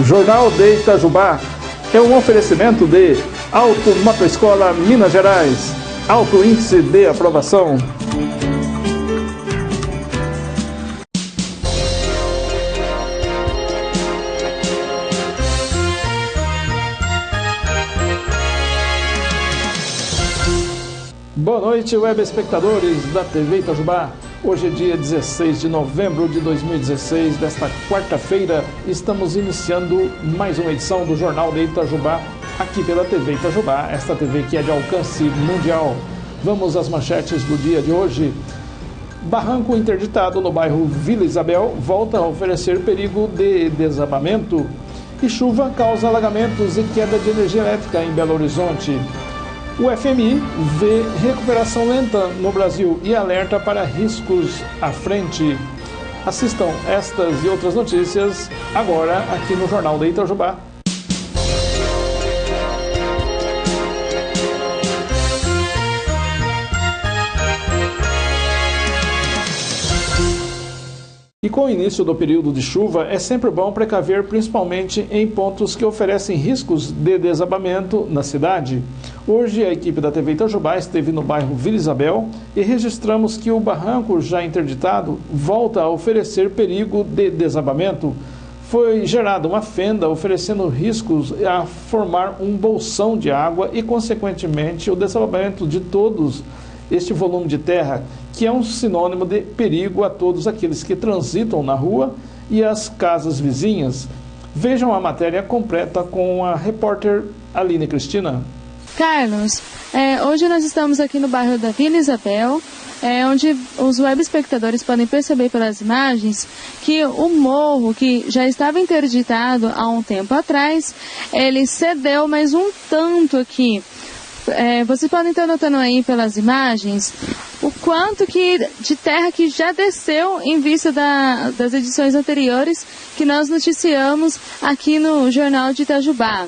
Jornal de Itajubá é um oferecimento de Auto Motoescola Minas Gerais, alto índice de aprovação. Boa noite, web espectadores da TV Itajubá. Hoje é dia 16 de novembro de 2016, desta quarta-feira, estamos iniciando mais uma edição do Jornal de Itajubá, aqui pela TV Itajubá, esta TV que é de alcance mundial. Vamos às manchetes do dia de hoje. Barranco interditado no bairro Vila Isabel volta a oferecer perigo de desabamento. E chuva causa alagamentos e queda de energia elétrica em Belo Horizonte. O FMI vê recuperação lenta no Brasil e alerta para riscos à frente. Assistam estas e outras notícias agora aqui no Jornal de Itajubá. E com o início do período de chuva, é sempre bom precaver, principalmente em pontos que oferecem riscos de desabamento na cidade. Hoje, a equipe da TV Itajubá esteve no bairro Vila Isabel e registramos que o barranco já interditado volta a oferecer perigo de desabamento. Foi gerada uma fenda oferecendo riscos a formar um bolsão de água e, consequentemente, o desabamento de todos este volume de terra, que é um sinônimo de perigo a todos aqueles que transitam na rua e as casas vizinhas. Vejam a matéria completa com a repórter Aline Cristina. Carlos, hoje nós estamos aqui no bairro da Vila Isabel, onde os web espectadores podem perceber pelas imagens que o morro, que já estava interditado há um tempo atrás, ele cedeu mais um tanto aqui. Vocês podem estar notando aí pelas imagens o quanto de terra que já desceu em vista das edições anteriores que nós noticiamos aqui no Jornal de Itajubá.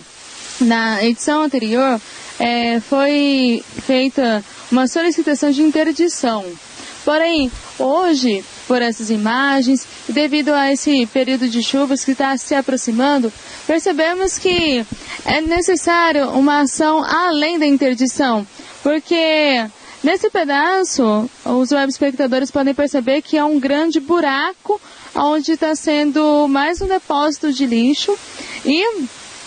Na edição anterior foi feita uma solicitação de interdição. Porém, hoje, por essas imagens, e devido a esse período de chuvas que está se aproximando, percebemos que é necessário uma ação além da interdição, porque nesse pedaço, os web espectadores podem perceber que é um grande buraco onde está sendo mais um depósito de lixo e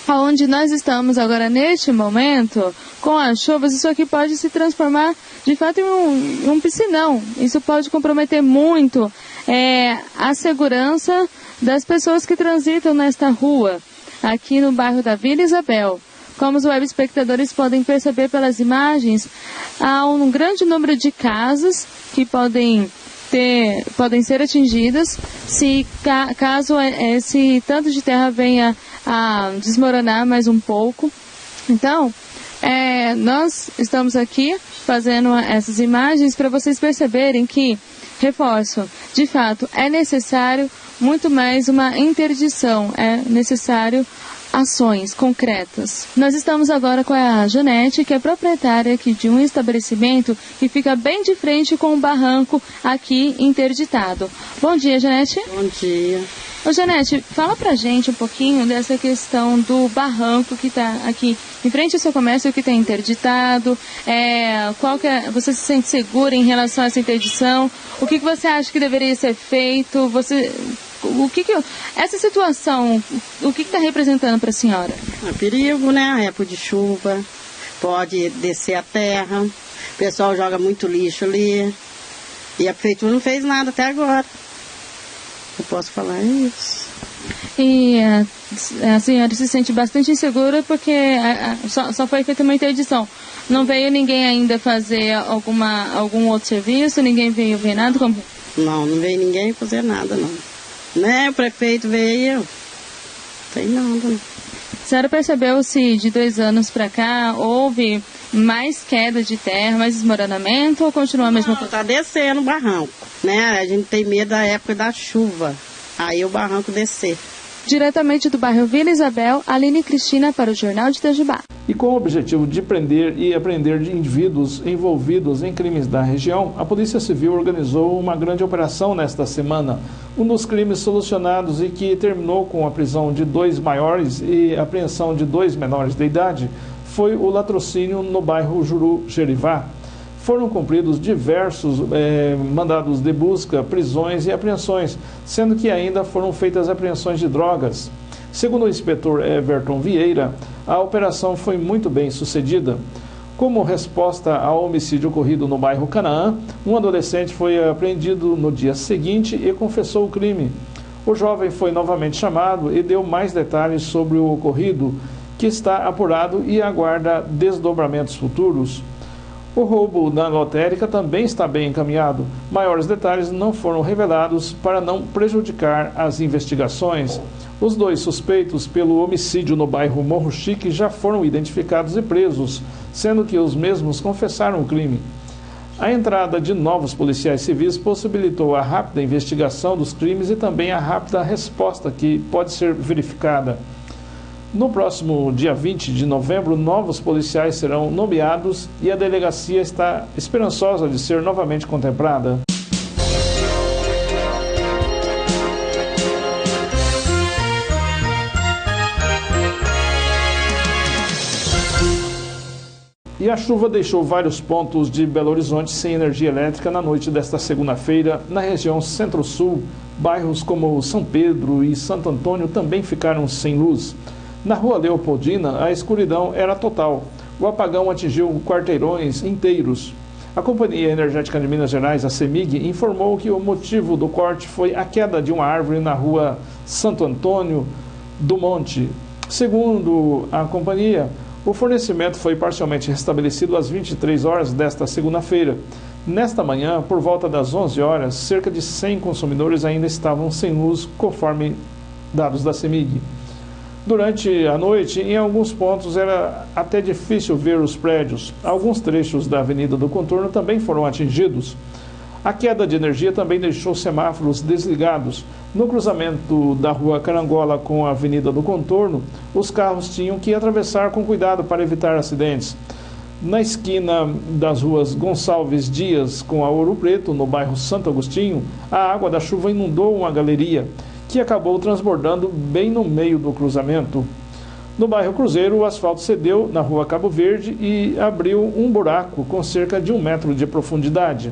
onde nós estamos agora neste momento, com as chuvas, isso aqui pode se transformar de fato em um piscinão. Isso pode comprometer muito a segurança das pessoas que transitam nesta rua, aqui no bairro da Vila Isabel. Como os web espectadores podem perceber pelas imagens, há um grande número de casas que podem ser atingidas caso esse tanto de terra venha a desmoronar mais um pouco. Então, nós estamos aqui fazendo essas imagens para vocês perceberem que, reforço, de fato é necessário muito mais uma interdição, é necessário ações concretas. Nós estamos agora com a Janete, que é proprietária aqui de um estabelecimento que fica bem de frente com o barranco aqui interditado. Bom dia, Janete. Bom dia. Ô, Janete, fala pra gente um pouquinho dessa questão do barranco que está aqui em frente ao seu comércio, que está interditado. Você se sente segura em relação a essa interdição? O que você acha que deveria ser feito? Essa situação, o que está representando para a senhora? Perigo, né? Época de chuva, pode descer a terra, o pessoal joga muito lixo ali e a prefeitura não fez nada até agora. Eu posso falar isso. E a senhora se sente bastante insegura porque só foi feita uma interdição. Não veio ninguém ainda fazer algum outro serviço? Ninguém veio ver nada? Como? Não veio ninguém fazer nada, não. Né, o prefeito veio, não tem nada, não. A senhora percebeu se de 2 anos para cá houve mais queda de terra, mais desmoronamento ou continua a mesma coisa? Está descendo o barranco, né? A gente tem medo da época da chuva, aí o barranco descer. Diretamente do bairro Vila Isabel, Aline Cristina para o Jornal de Itajubá. E com o objetivo de prender e apreender de indivíduos envolvidos em crimes da região, a Polícia Civil organizou uma grande operação nesta semana. Um dos crimes solucionados e que terminou com a prisão de 2 maiores e apreensão de 2 menores de idade foi o latrocínio no bairro Juru-Jerivá. Foram cumpridos diversos mandados de busca, prisões e apreensões, sendo que ainda foram feitas apreensões de drogas. Segundo o inspetor Everton Vieira, a operação foi muito bem sucedida. Como resposta ao homicídio ocorrido no bairro Canaã, um adolescente foi apreendido no dia seguinte e confessou o crime. O jovem foi novamente chamado e deu mais detalhes sobre o ocorrido, que está apurado e aguarda desdobramentos futuros. O roubo da lotérica também está bem encaminhado. Maiores detalhes não foram revelados para não prejudicar as investigações. Os 2 suspeitos pelo homicídio no bairro Morro Chique já foram identificados e presos, sendo que os mesmos confessaram o crime. A entrada de novos policiais civis possibilitou a rápida investigação dos crimes e também a rápida resposta que pode ser verificada. No próximo dia 20 de novembro, novos policiais serão nomeados e a delegacia está esperançosa de ser novamente contemplada. E a chuva deixou vários pontos de Belo Horizonte sem energia elétrica na noite desta segunda-feira. Na região Centro-Sul, bairros como São Pedro e Santo Antônio também ficaram sem luz. Na rua Leopoldina, a escuridão era total. O apagão atingiu quarteirões inteiros. A Companhia Energética de Minas Gerais, a CEMIG, informou que o motivo do corte foi a queda de uma árvore na rua Santo Antônio do Monte. Segundo a companhia, o fornecimento foi parcialmente restabelecido às 23 horas desta segunda-feira. Nesta manhã, por volta das 11 horas, cerca de 100 consumidores ainda estavam sem luz, conforme dados da CEMIG. Durante a noite, em alguns pontos era até difícil ver os prédios. Alguns trechos da Avenida do Contorno também foram atingidos. A queda de energia também deixou semáforos desligados. No cruzamento da Rua Carangola com a Avenida do Contorno, os carros tinham que atravessar com cuidado para evitar acidentes. Na esquina das ruas Gonçalves Dias com a Ouro Preto, no bairro Santo Agostinho, a água da chuva inundou uma galeria, que acabou transbordando bem no meio do cruzamento. No bairro Cruzeiro, o asfalto cedeu na Rua Cabo Verde e abriu um buraco com cerca de 1 metro de profundidade.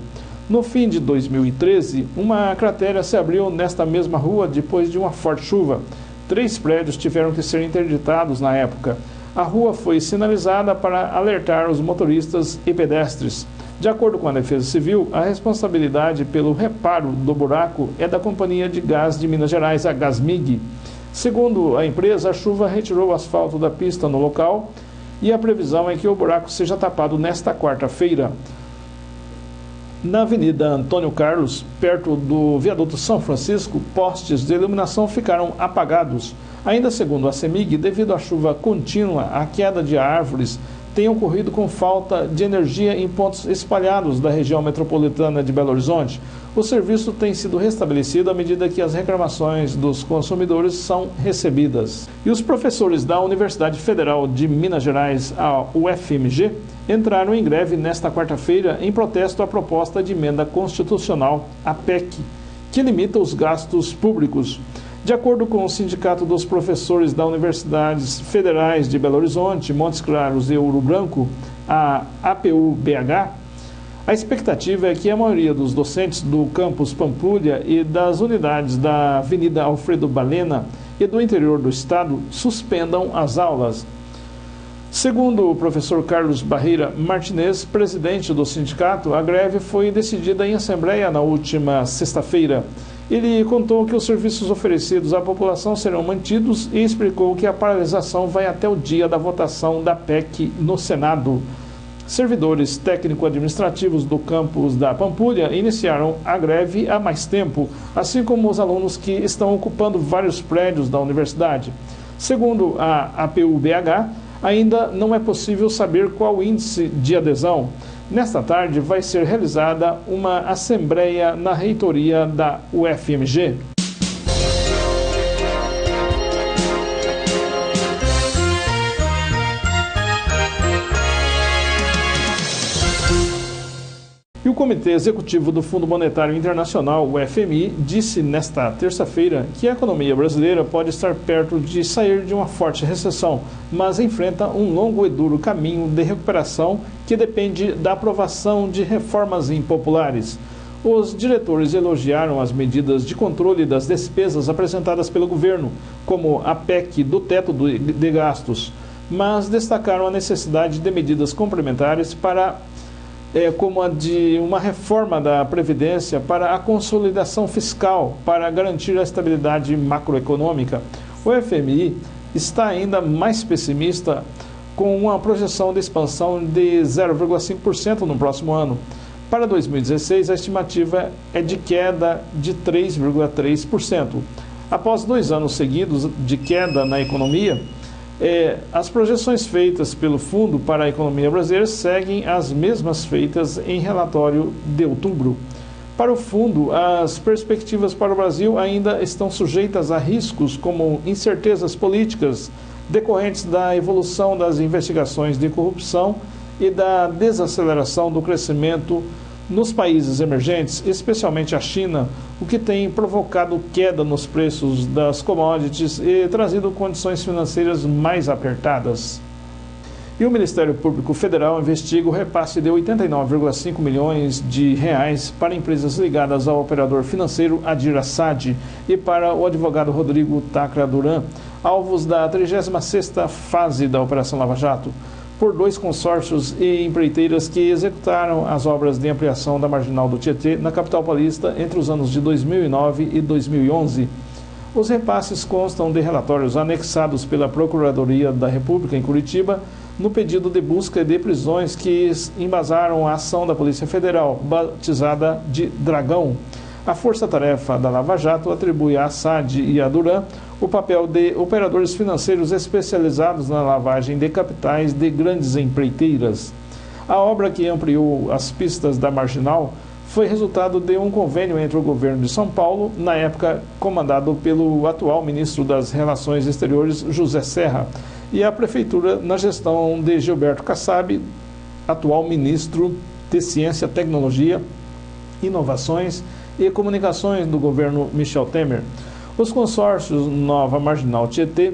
No fim de 2013, uma cratera se abriu nesta mesma rua depois de uma forte chuva. 3 prédios tiveram que ser interditados na época. A rua foi sinalizada para alertar os motoristas e pedestres. De acordo com a Defesa Civil, a responsabilidade pelo reparo do buraco é da Companhia de Gás de Minas Gerais, a Gasmig. Segundo a empresa, a chuva retirou o asfalto da pista no local e a previsão é que o buraco seja tapado nesta quarta-feira. Na Avenida Antônio Carlos, perto do viaduto São Francisco, postes de iluminação ficaram apagados. Ainda segundo a CEMIG, devido à chuva contínua, a queda de árvores tem ocorrido com falta de energia em pontos espalhados da região metropolitana de Belo Horizonte. O serviço tem sido restabelecido à medida que as reclamações dos consumidores são recebidas. E os professores da Universidade Federal de Minas Gerais, a UFMG, entraram em greve nesta quarta-feira em protesto à proposta de emenda constitucional, a PEC, que limita os gastos públicos. De acordo com o Sindicato dos Professores das Universidades Federais de Belo Horizonte, Montes Claros e Ouro Branco, a APU-BH, a expectativa é que a maioria dos docentes do campus Pampulha e das unidades da Avenida Alfredo Balena e do interior do estado suspendam as aulas. Segundo o professor Carlos Barreira Martinez, presidente do sindicato, a greve foi decidida em assembleia na última sexta-feira. Ele contou que os serviços oferecidos à população serão mantidos e explicou que a paralisação vai até o dia da votação da PEC no Senado. Servidores técnico-administrativos do campus da Pampulha iniciaram a greve há mais tempo, assim como os alunos que estão ocupando vários prédios da universidade. Segundo a APU-BH, ainda não é possível saber qual o índice de adesão. Nesta tarde vai ser realizada uma assembleia na reitoria da UFMG. Comitê Executivo do Fundo Monetário Internacional, o FMI, disse nesta terça-feira que a economia brasileira pode estar perto de sair de uma forte recessão, mas enfrenta um longo e duro caminho de recuperação que depende da aprovação de reformas impopulares. Os diretores elogiaram as medidas de controle das despesas apresentadas pelo governo, como a PEC do teto de gastos, mas destacaram a necessidade de medidas complementares como a de uma reforma da Previdência para a consolidação fiscal, para garantir a estabilidade macroeconômica. O FMI está ainda mais pessimista, com uma projeção de expansão de 0,5% no próximo ano. Para 2016, a estimativa é de queda de 3,3%. Após 2 anos seguidos de queda na economia, as projeções feitas pelo Fundo para a Economia Brasileira seguem as mesmas feitas em relatório de outubro. Para o Fundo, as perspectivas para o Brasil ainda estão sujeitas a riscos como incertezas políticas decorrentes da evolução das investigações de corrupção e da desaceleração do crescimento nos países emergentes, especialmente a China, o que tem provocado queda nos preços das commodities e trazido condições financeiras mais apertadas. E o Ministério Público Federal investiga o repasse de 89,5 milhões de reais para empresas ligadas ao operador financeiro Adir Assad e para o advogado Rodrigo Tacra Duran, alvos da 36ª fase da Operação Lava Jato, por 2 consórcios e empreiteiras que executaram as obras de ampliação da Marginal do Tietê na capital paulista entre os anos de 2009 e 2011. Os repasses constam de relatórios anexados pela Procuradoria da República em Curitiba no pedido de busca de prisões que embasaram a ação da Polícia Federal, batizada de Dragão. A força-tarefa da Lava Jato atribui a Assad e a Duran o papel de operadores financeiros especializados na lavagem de capitais de grandes empreiteiras. A obra, que ampliou as pistas da Marginal, foi resultado de um convênio entre o governo de São Paulo, na época comandado pelo atual ministro das Relações Exteriores, José Serra, e a Prefeitura na gestão de Gilberto Kassab, atual ministro de Ciência, Tecnologia, Inovações e Comunicações do governo Michel Temer. Os consórcios Nova Marginal Tietê,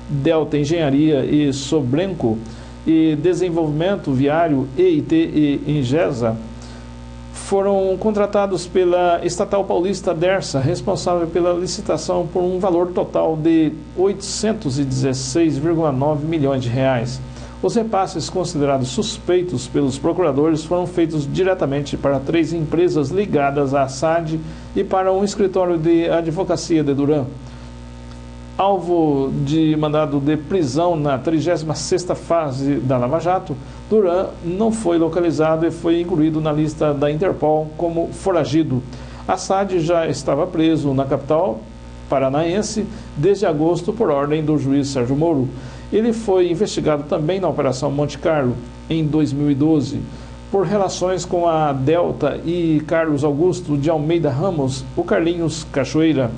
Delta Engenharia e Sobrenco e Desenvolvimento Viário, EIT e Ingesa, foram contratados pela estatal paulista Dersa, responsável pela licitação por um valor total de 816,9 milhões de reais. Os repasses considerados suspeitos pelos procuradores foram feitos diretamente para 3 empresas ligadas à Assad e para um escritório de advocacia de Duran. Alvo de mandado de prisão na 36ª fase da Lava Jato, Duran não foi localizado e foi incluído na lista da Interpol como foragido. Assad já estava preso na capital paranaense desde agosto por ordem do juiz Sérgio Moro. Ele foi investigado também na Operação Monte Carlo, em 2012, por relações com a Delta e Carlos Augusto de Almeida Ramos, o Carlinhos Cachoeira.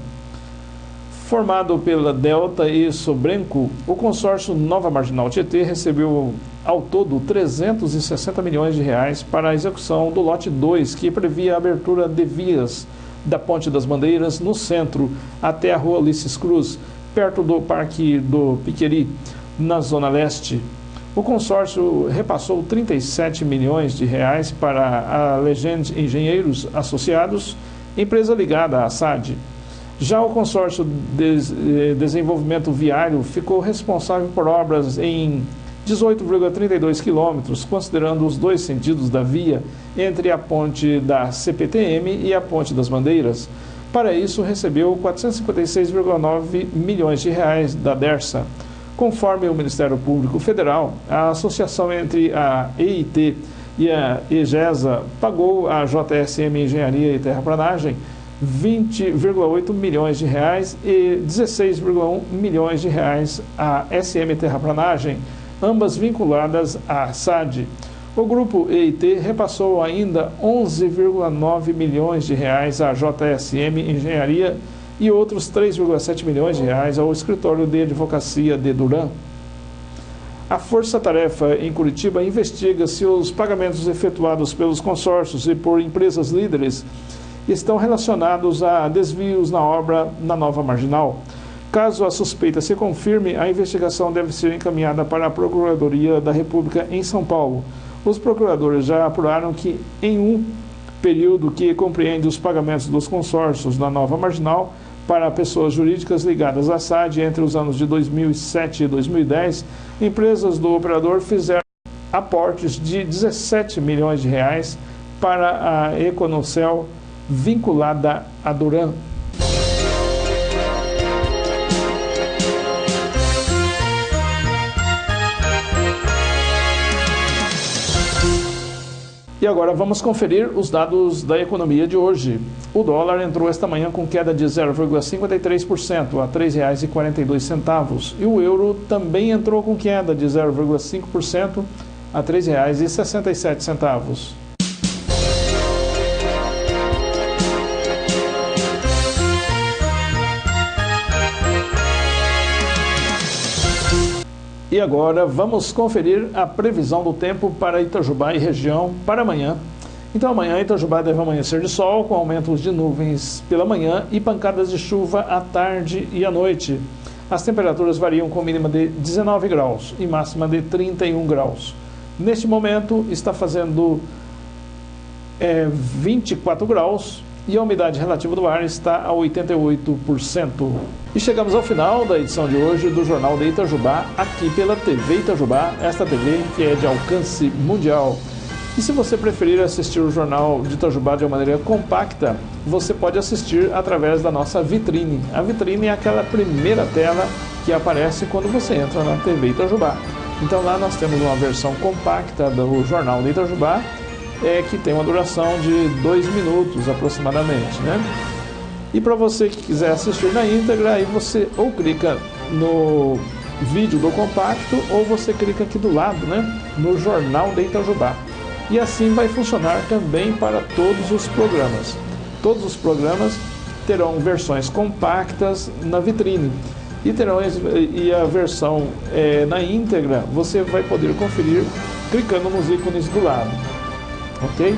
Formado pela Delta e Sobrenco, o consórcio Nova Marginal Tietê recebeu ao todo 360 milhões de reais para a execução do lote 2, que previa a abertura de vias da Ponte das Bandeiras no centro até a Rua Ulisses Cruz, perto do Parque do Piqueri, na Zona Leste. O consórcio repassou 37 milhões de reais para a Legend Engenheiros Associados, empresa ligada à Assad. Já o consórcio de Desenvolvimento Viário ficou responsável por obras em 18,32 quilômetros, considerando os 2 sentidos da via entre a ponte da CPTM e a Ponte das Bandeiras. Para isso, recebeu 456,9 milhões de reais da Dersa. Conforme o Ministério Público Federal, a associação entre a EIT e a EGESA pagou à JSM Engenharia e Terraplanagem 20,8 milhões de reais e 16,1 milhões de reais à SM Terraplanagem, ambas vinculadas à Assad. O grupo EIT repassou ainda 11,9 milhões de reais à JSM Engenharia e outros 3,7 milhões de reais ao escritório de advocacia de Duran. A Força Tarefa em Curitiba investiga se os pagamentos efetuados pelos consórcios e por empresas líderes estão relacionados a desvios na obra na Nova Marginal. Caso a suspeita se confirme, a investigação deve ser encaminhada para a Procuradoria da República em São Paulo. Os procuradores já apuraram que, em um período que compreende os pagamentos dos consórcios na Nova Marginal para pessoas jurídicas ligadas à SAD entre os anos de 2007 e 2010, empresas do operador fizeram aportes de 17 milhões de reais para a Econocel vinculada à Duran. E agora vamos conferir os dados da economia de hoje. O dólar entrou esta manhã com queda de 0,53% a R$ 3,42. E o euro também entrou com queda de 0,5% a R$ 3,67. E agora vamos conferir a previsão do tempo para Itajubá e região para amanhã. Então amanhã Itajubá deve amanhecer de sol, com aumentos de nuvens pela manhã e pancadas de chuva à tarde e à noite. As temperaturas variam com mínima de 19 graus e máxima de 31 graus. Neste momento está fazendo 24 graus. E a umidade relativa do ar está a 88%. E chegamos ao final da edição de hoje do Jornal de Itajubá, aqui pela TV Itajubá, esta TV que é de alcance mundial. E se você preferir assistir o Jornal de Itajubá de uma maneira compacta, você pode assistir através da nossa vitrine. A vitrine é aquela primeira tela que aparece quando você entra na TV Itajubá. Então lá nós temos uma versão compacta do Jornal de Itajubá, que tem uma duração de 2 minutos aproximadamente, né? E para você que quiser assistir na íntegra, aí você ou clica no vídeo do compacto ou você clica aqui do lado, né? No Jornal de Itajubá. E assim vai funcionar também para todos os programas. Todos os programas terão versões compactas na vitrine e a versão na íntegra você vai poder conferir clicando nos ícones do lado. Ok?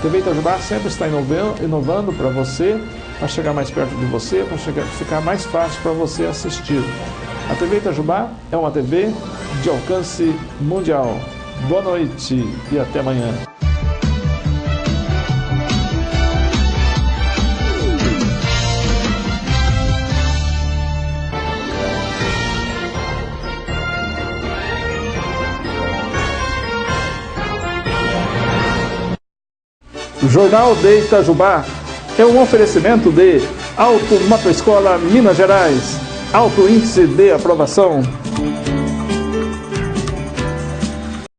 TV Itajubá sempre está inovando para você, para chegar mais perto de você, para ficar mais fácil para você assistir. A TV Itajubá é uma TV de alcance mundial. Boa noite e até amanhã. Jornal de Itajubá é um oferecimento de Auto Motoescola Minas Gerais. Alto índice de aprovação.